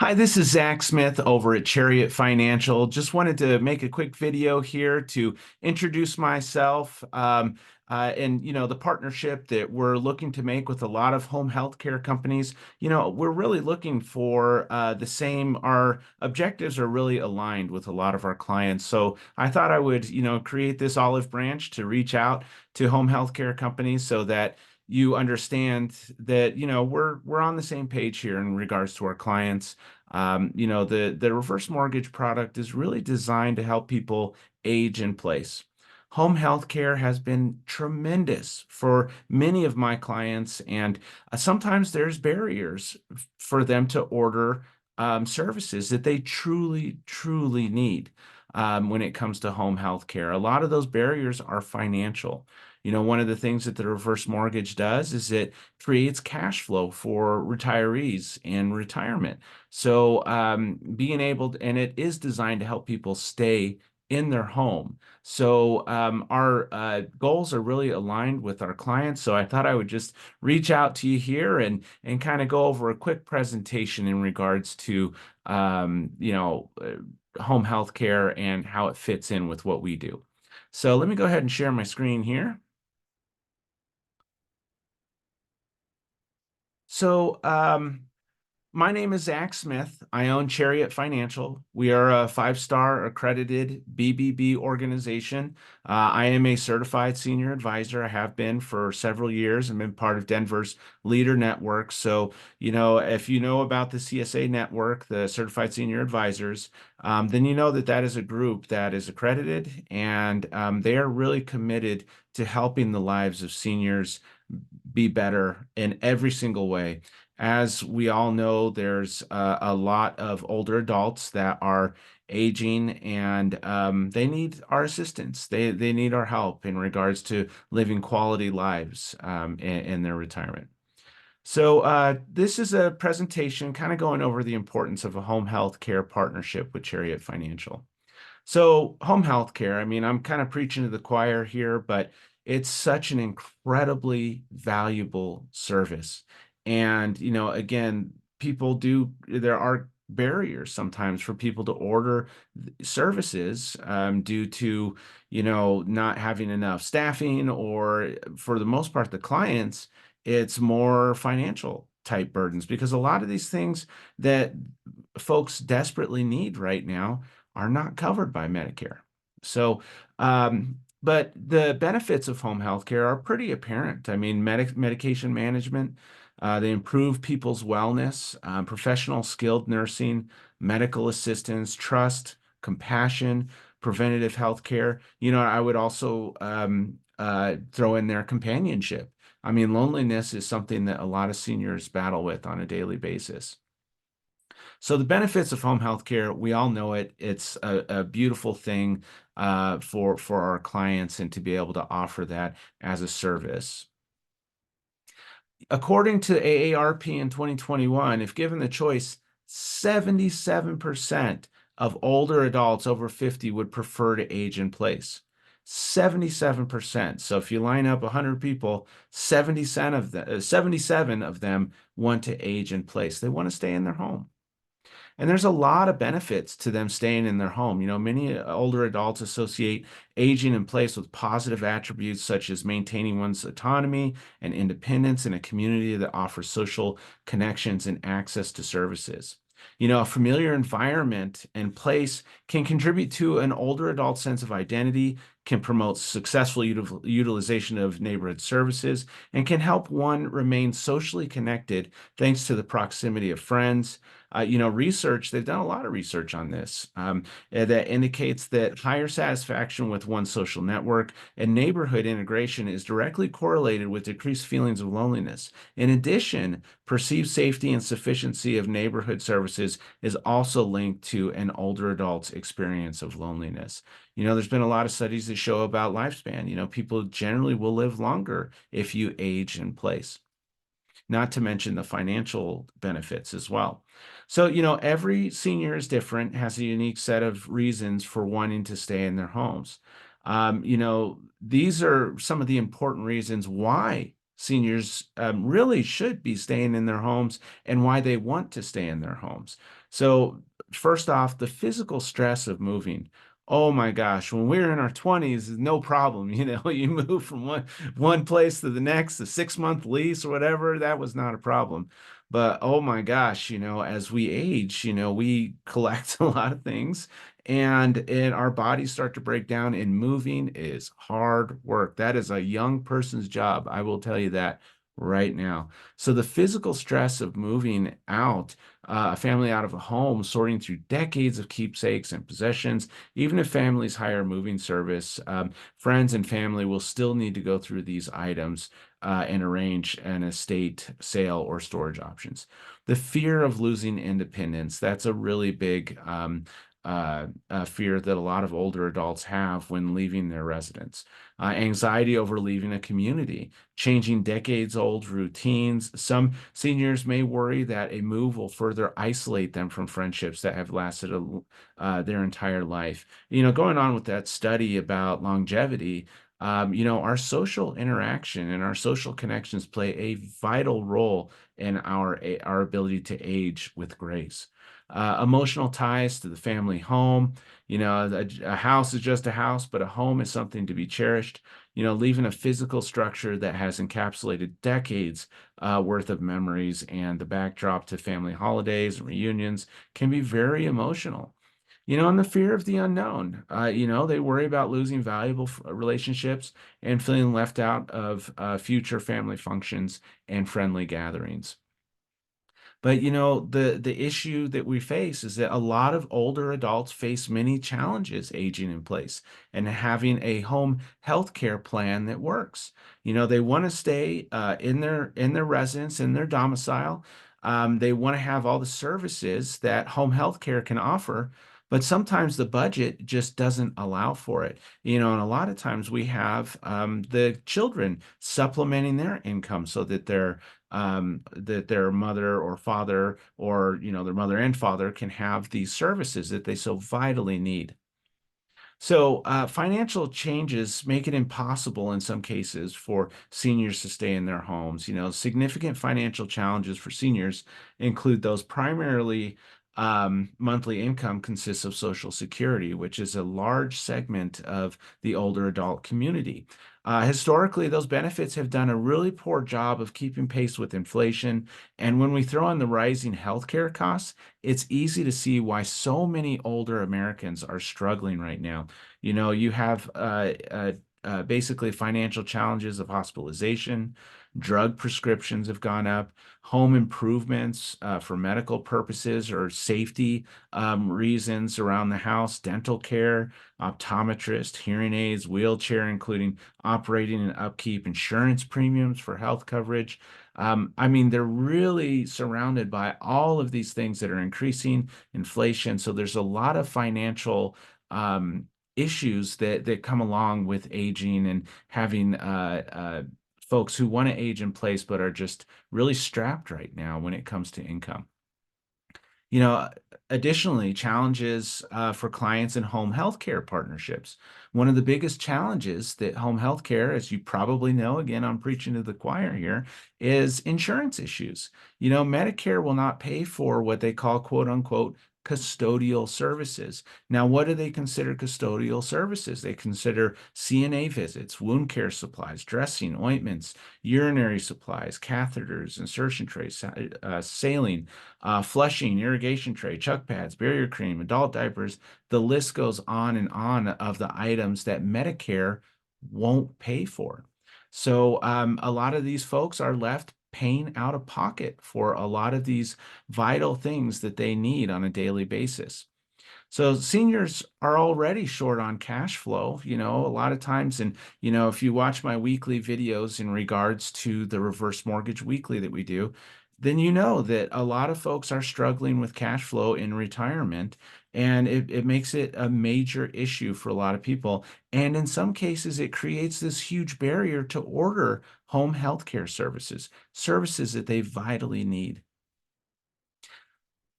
Hi, this is Zach Smith over at Chariot Financial. Just wanted to make a quick video here to introduce myself and the partnership that we're looking to make with a lot of home healthcare companies. We're really looking for the same. Our objectives are really aligned with a lot of our clients. So I thought I would, create this olive branch to reach out to home healthcare companies so that you understand that we're on the same page here in regards to our clients. The reverse mortgage product is really designed to help people age in place. Home health care has been tremendous for many of my clients, and sometimes there's barriers for them to order services that they truly, truly need when it comes to home health care. A lot of those barriers are financial. One of the things that the reverse mortgage does is it creates cash flow for retirees in retirement. So being able to, and it is designed to help people stay in their home. So our goals are really aligned with our clients. So I thought I would just reach out to you here and kind of go over a quick presentation in regards to home health care and how it fits in with what we do. So let me go ahead and share my screen here. So, my name is Zach Smith. I own Chariot Financial. We are a five-star accredited BBB organization. I am a certified senior advisor. I have been for several years and been part of Denver's Leader Network. So, if you know about the CSA network, the Certified Senior Advisors, then you know that that is a group that is accredited and they are really committed to helping the lives of seniors be better in every single way. As we all know, there's a lot of older adults that are aging and they need our assistance. They need our help in regards to living quality lives in their retirement. So this is a presentation kind of going over the importance of a home health care partnership with Chariot Financial. So, home health care, I mean, I'm kind of preaching to the choir here, but it's such an incredibly valuable service. And, again, there are barriers sometimes for people to order services due to, not having enough staffing, or for the most part, the clients, it's more financial type burdens because a lot of these things that folks desperately need right now are not covered by Medicare. So, but the benefits of home health care are pretty apparent. I mean, medication management, they improve people's wellness, professional skilled nursing, medical assistance, trust, compassion, preventative health care. I would also throw in there companionship. I mean, loneliness is something that a lot of seniors battle with on a daily basis. So the benefits of home health care, we all know it. It's a beautiful thing for our clients and to be able to offer that as a service. According to AARP in 2021, if given the choice, 77% of older adults over 50 would prefer to age in place. 77%. So if you line up 100 people, 77 of them want to age in place. They want to stay in their home. And there's a lot of benefits to them staying in their home. Many older adults associate aging in place with positive attributes such as maintaining one's autonomy and independence in a community that offers social connections and access to services. A familiar environment and place can contribute to an older adult sense of identity, can promote successful utilization of neighborhood services, and can help one remain socially connected thanks to the proximity of friends. They've done a lot of research on this that indicates that higher satisfaction with one's social network and neighborhood integration is directly correlated with decreased feelings of loneliness. In addition, perceived safety and sufficiency of neighborhood services is also linked to an older adult's experience of loneliness. There's been a lot of studies that show about lifespan. People generally will live longer if you age in place, not to mention the financial benefits as well. So, every senior is different, has a unique set of reasons for wanting to stay in their homes. These are some of the important reasons why seniors really should be staying in their homes and why they want to stay in their homes. So, first off, the physical stress of moving. Oh my gosh, when we were in our 20s, no problem. You move from one place to the next, a 6 month lease or whatever, that was not a problem. But oh my gosh, as we age, we collect a lot of things and our bodies start to break down, and moving is hard work. That is a young person's job. I will tell you that right now. So the physical stress of moving out, a family out of a home, sorting through decades of keepsakes and possessions, even if families hire a moving service, friends and family will still need to go through these items and arrange an estate sale or storage options. The fear of losing independence, that's a really big fear that a lot of older adults have when leaving their residence. Anxiety over leaving a community, changing decades-old routines. Some seniors may worry that a move will further isolate them from friendships that have lasted their entire life. Going on with that study about longevity, our social interaction and our social connections play a vital role in our ability to age with grace. Emotional ties to the family home. A house is just a house, but a home is something to be cherished. Leaving a physical structure that has encapsulated decades worth of memories and the backdrop to family holidays and reunions can be very emotional. And the fear of the unknown. They worry about losing valuable relationships and feeling left out of future family functions and friendly gatherings. But the issue that we face is that a lot of older adults face many challenges aging in place and having a home health care plan that works. They want to stay in their residence, in their domicile. They want to have all the services that home health care can offer, but sometimes the budget just doesn't allow for it. And a lot of times we have the children supplementing their income so that their mother or father or their mother and father can have these services that they so vitally need. So, financial changes make it impossible in some cases for seniors to stay in their homes. Significant financial challenges for seniors include those primarily monthly income consists of Social Security, which is a large segment of the older adult community. Historically, those benefits have done a really poor job of keeping pace with inflation. And when we throw in the rising healthcare costs, it's easy to see why so many older Americans are struggling right now. You have basically financial challenges of hospitalization, drug prescriptions have gone up, home improvements for medical purposes or safety reasons around the house, dental care, optometrist, hearing aids, wheelchair, including operating and upkeep, insurance premiums for health coverage. I mean, they're really surrounded by all of these things that are increasing inflation. So there's a lot of financial issues that come along with aging and having folks who want to age in place but are just really strapped right now when it comes to income. You know, Additionally, challenges for clients and home healthcare partnerships. One of the biggest challenges that home healthcare, as you probably know, again, I'm preaching to the choir here, is insurance issues. Medicare will not pay for what they call quote unquote custodial services. Now, what do they consider custodial services? They consider CNA visits, wound care supplies, dressing, ointments, urinary supplies, catheters, insertion trays, saline, flushing, irrigation tray, chuck pads, barrier cream, adult diapers. The list goes on and on of the items that Medicare won't pay for. So a lot of these folks are left paying out of pocket for a lot of these vital things that they need on a daily basis. So seniors are already short on cash flow, a lot of times. And, if you watch my weekly videos in regards to the reverse mortgage weekly that we do, then you know that a lot of folks are struggling with cash flow in retirement. And it makes it a major issue for a lot of people. And in some cases, it creates this huge barrier to order home health care services that they vitally need.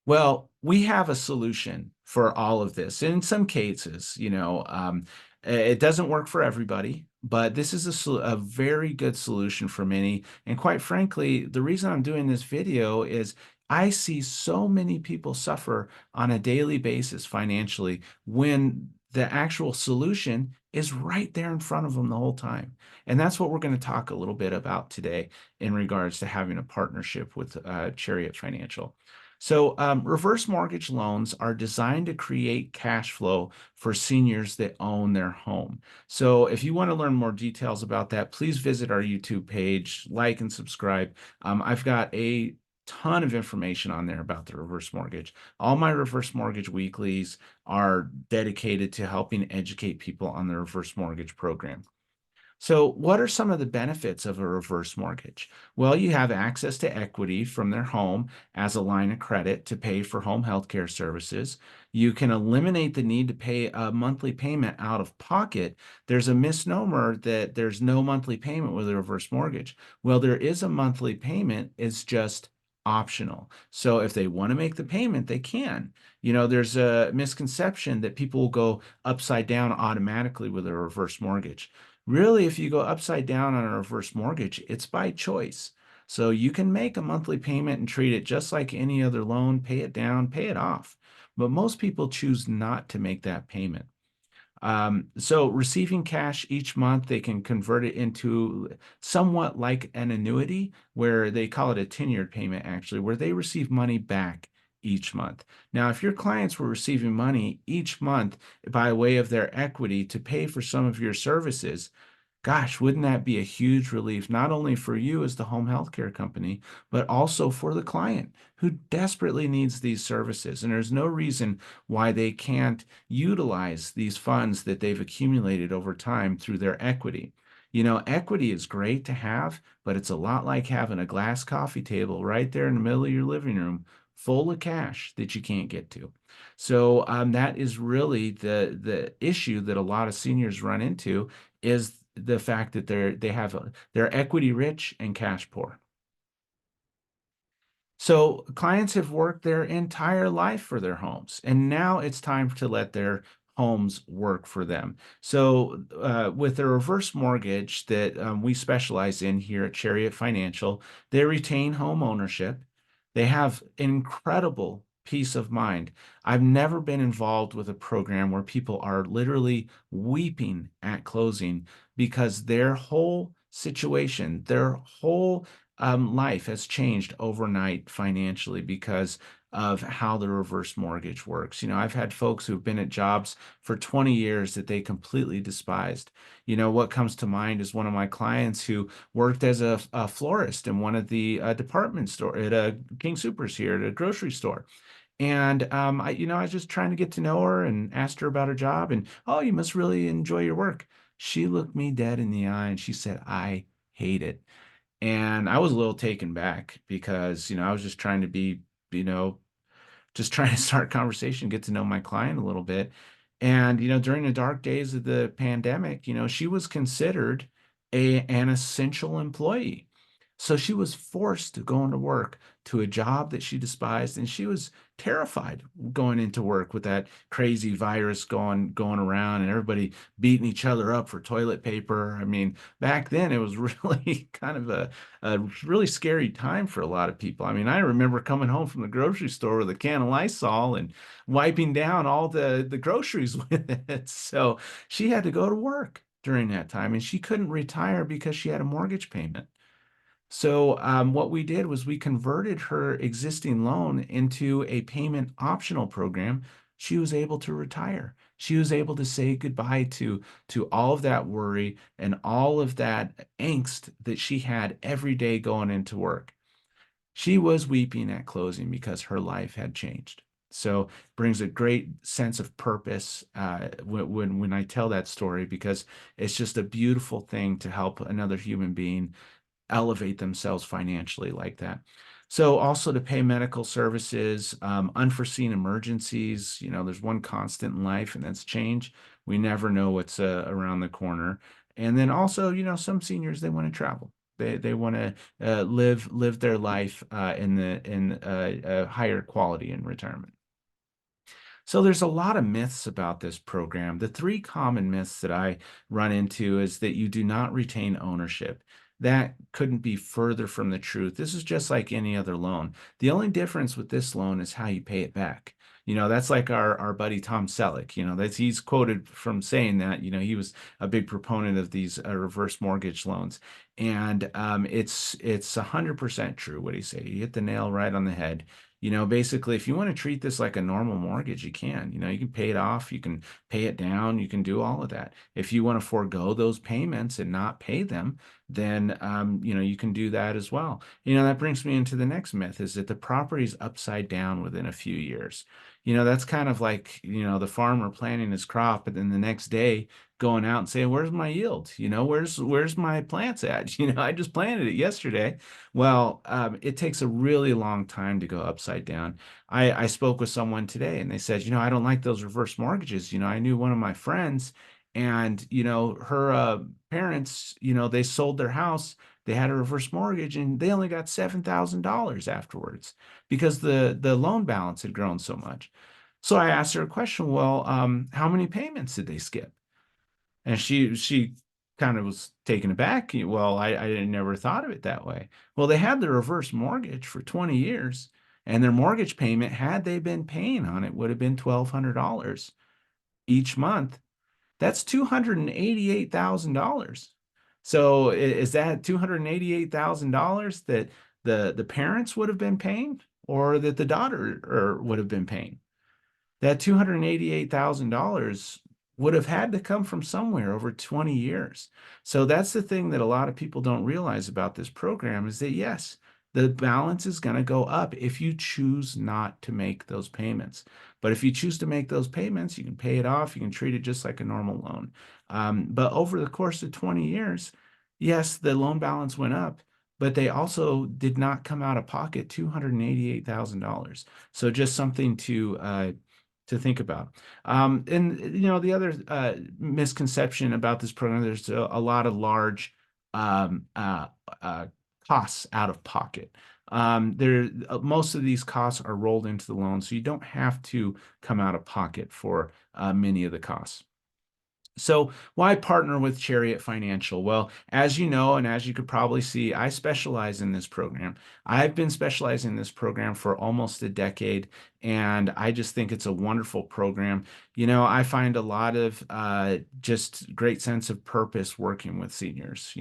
Well, we have a solution for all of this. In some cases, it doesn't work for everybody, But this is a very good solution for many. And quite frankly, the reason I'm doing this video is I see so many people suffer on a daily basis financially when the actual solution is right there in front of them the whole time. And that's what we're going to talk a little bit about today in regards to having a partnership with Chariot Financial. So, reverse mortgage loans are designed to create cash flow for seniors that own their home. So if you want to learn more details about that, please visit our YouTube page, like and subscribe. I've got a ton of information on there about the reverse mortgage. All my reverse mortgage weeklies are dedicated to helping educate people on the reverse mortgage program. So, what are some of the benefits of a reverse mortgage? Well, you have access to equity from their home as a line of credit to pay for home health care services. You can eliminate the need to pay a monthly payment out of pocket. There's a misnomer that there's no monthly payment with a reverse mortgage. Well, there is a monthly payment, it's just optional. So, if they want to make the payment, they can. There's a misconception that people will go upside down automatically with a reverse mortgage. Really, if you go upside down on a reverse mortgage, it's by choice. So you can make a monthly payment and treat it just like any other loan, pay it down, pay it off. But most people choose not to make that payment. So receiving cash each month, they can convert it into somewhat like an annuity, where they call it a tenured payment, actually, where they receive money back each month. Now, if your clients were receiving money each month by way of their equity to pay for some of your services, gosh, wouldn't that be a huge relief, not only for you as the home healthcare company, but also for the client who desperately needs these services? And there's no reason why they can't utilize these funds that they've accumulated over time through their equity. Equity is great to have, but it's a lot like having a glass coffee table right there in the middle of your living room full of cash that you can't get to. So that is really the issue that a lot of seniors run into, is the fact that they're equity rich and cash poor. So clients have worked their entire life for their homes, and now it's time to let their homes work for them. So with the reverse mortgage that we specialize in here at Chariot Financial, they retain home ownership. They have incredible peace of mind. I've never been involved with a program where people are literally weeping at closing because their whole situation, their whole life has changed overnight financially because of how the reverse mortgage works. I've had folks who've been at jobs for 20 years that they completely despised. What comes to mind is one of my clients who worked as a florist in one of the department store at a King Supers here at a grocery store. And I was just trying to get to know her and asked her about her job. And, oh, you must really enjoy your work. She looked me dead in the eye and she said, "I hate it." And I was a little taken back because, I was just trying to be, you know, just trying to start conversation, get to know my client a little bit. And, during the dark days of the pandemic, she was considered an essential employee. So she was forced to go into work to a job that she despised, and she was terrified going into work with that crazy virus going around and everybody beating each other up for toilet paper. I mean, back then it was really kind of a really scary time for a lot of people. I mean, I remember coming home from the grocery store with a can of Lysol and wiping down all the groceries with it. So she had to go to work during that time, and she couldn't retire because she had a mortgage payment. So what we did was we converted her existing loan into a payment optional program. She was able to retire. She was able to say goodbye to all of that worry and all of that angst that she had every day going into work. She was weeping at closing because her life had changed. So brings a great sense of purpose when I tell that story, because it's just a beautiful thing to help another human being elevate themselves financially like that. So also to pay medical services, unforeseen emergencies. There's one constant in life, and that's change. We never know what's around the corner. And then also, some seniors, they want to travel. They want to live their life in a higher quality in retirement. So there's a lot of myths about this program. The three common myths that I run into is that you do not retain ownership. That couldn't be further from the truth. This is just like any other loan. The only difference with this loan is how you pay it back. That's like our buddy Tom Selleck. He's quoted from saying that. He was a big proponent of these reverse mortgage loans, and it's 100% true what he said. He hit the nail right on the head. Basically, if you want to treat this like a normal mortgage, you can. You can pay it off, you can pay it down, you can do all of that. If you want to forego those payments and not pay them, then you can do that as well. That brings me into the next myth is that the property's upside down within a few years. That's kind of like, the farmer planting his crop, and then the next day going out and saying, "Where's my yield? Where's my plants at? I just planted it yesterday." Well, it takes a really long time to go upside down. I spoke with someone today and they said, I don't like those reverse mortgages. I knew one of my friends and, her parents, they sold their house. They had a reverse mortgage and they only got $7,000 afterwards because the loan balance had grown so much. So I asked her a question. Well, how many payments did they skip? And she kind of was taken aback. Well, I never thought of it that way. Well, they had the reverse mortgage for 20 years, and their mortgage payment, had they been paying on it, would have been $1,200 each month. That's $288,000. So is that $288,000 that the parents would have been paying, or that the daughter or would have been paying? That $288,000 would have had to come from somewhere over 20 years. So that's the thing that a lot of people don't realize about this program is that yes, the balance is going to go up if you choose not to make those payments. But if you choose to make those payments, you can pay it off. You can treat it just like a normal loan. But over the course of 20 years, yes, the loan balance went up, but they also did not come out of pocket $288,000. So just something to think about. And the other misconception about this program, there's a lot of large um, uh, uh, costs out of pocket. Most of these costs are rolled into the loan, so you don't have to come out of pocket for many of the costs. So why partner with Chariot Financial? Well, as you know, and as you could probably see, I specialize in this program. I've been specializing in this program for almost a decade, and I just think it's a wonderful program. I find a lot of just great sense of purpose working with seniors.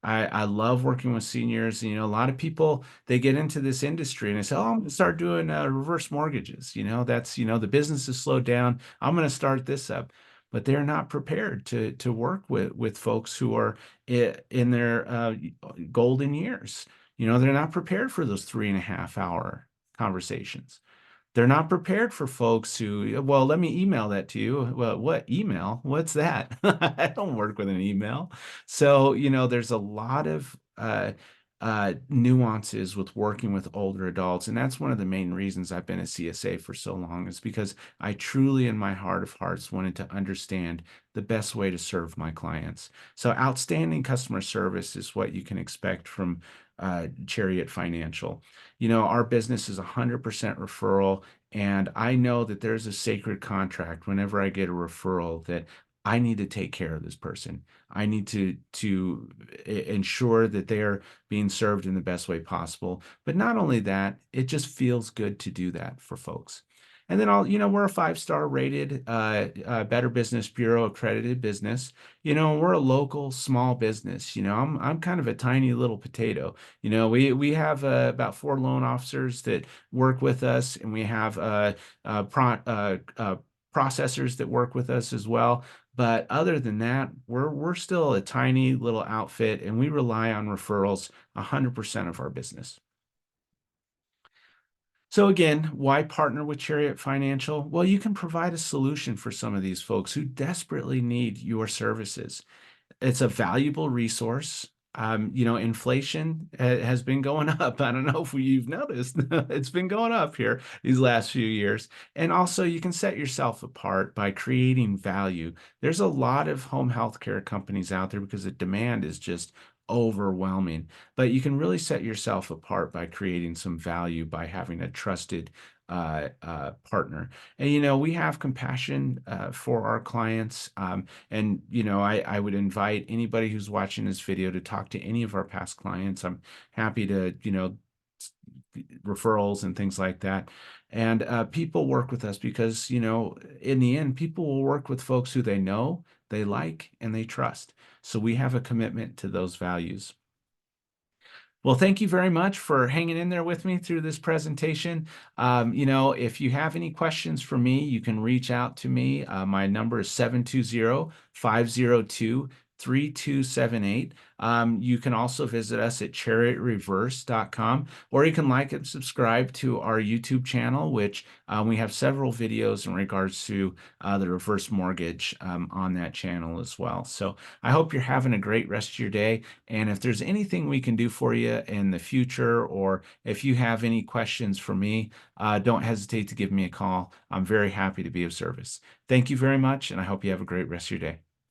I love working with seniors. A lot of people, they get into this industry and they say, "Oh, I'm going to start doing reverse mortgages." That's, the business has slowed down. I'm going to start this up, but they're not prepared to work with folks who are in their golden years. They're not prepared for those 3.5 hour conversations. They're not prepared for folks who, well, let me email that to you. Well, what email? What's that? I don't work with an email. So, there's a lot of nuances with working with older adults. And that's one of the main reasons I've been a CSA for so long, is because I truly, in my heart of hearts, wanted to understand the best way to serve my clients. So outstanding customer service is what you can expect from Chariot Financial. Our business is 100% referral, and I know that there's a sacred contract whenever I get a referral that I need to take care of this person. I need to ensure that they are being served in the best way possible. But not only that, it just feels good to do that for folks. And then we're a 5-star rated, Better Business Bureau accredited business. We're a local small business. I'm kind of a tiny little potato. We have about 4 loan officers that work with us, and we have processors that work with us as well. But other than that, we're still a tiny little outfit, and we rely on referrals 100% of our business. So again, why partner with Chariot Financial? Well, you can provide a solution for some of these folks who desperately need your services. It's a valuable resource. Inflation has been going up. I don't know if you've noticed. It's been going up here these last few years. And also, you can set yourself apart by creating value. There's a lot of home health care companies out there because the demand is just overwhelming. But you can really set yourself apart by creating some value by having a trusted partner. And we have compassion for our clients. And I would invite anybody who's watching this video to talk to any of our past clients. I'm happy to, referrals and things like that. And people work with us because, in the end, people will work with folks who they know, they like, and they trust. So we have a commitment to those values. Well, thank you very much for hanging in there with me through this presentation. If you have any questions for me, you can reach out to me. My number is 720-502-3278. You can also visit us at chariotreverse.com, or you can like and subscribe to our YouTube channel, which we have several videos in regards to the reverse mortgage on that channel as well. So I hope you're having a great rest of your day. And if there's anything we can do for you in the future, or if you have any questions for me, don't hesitate to give me a call. I'm very happy to be of service. Thank you very much, and I hope you have a great rest of your day.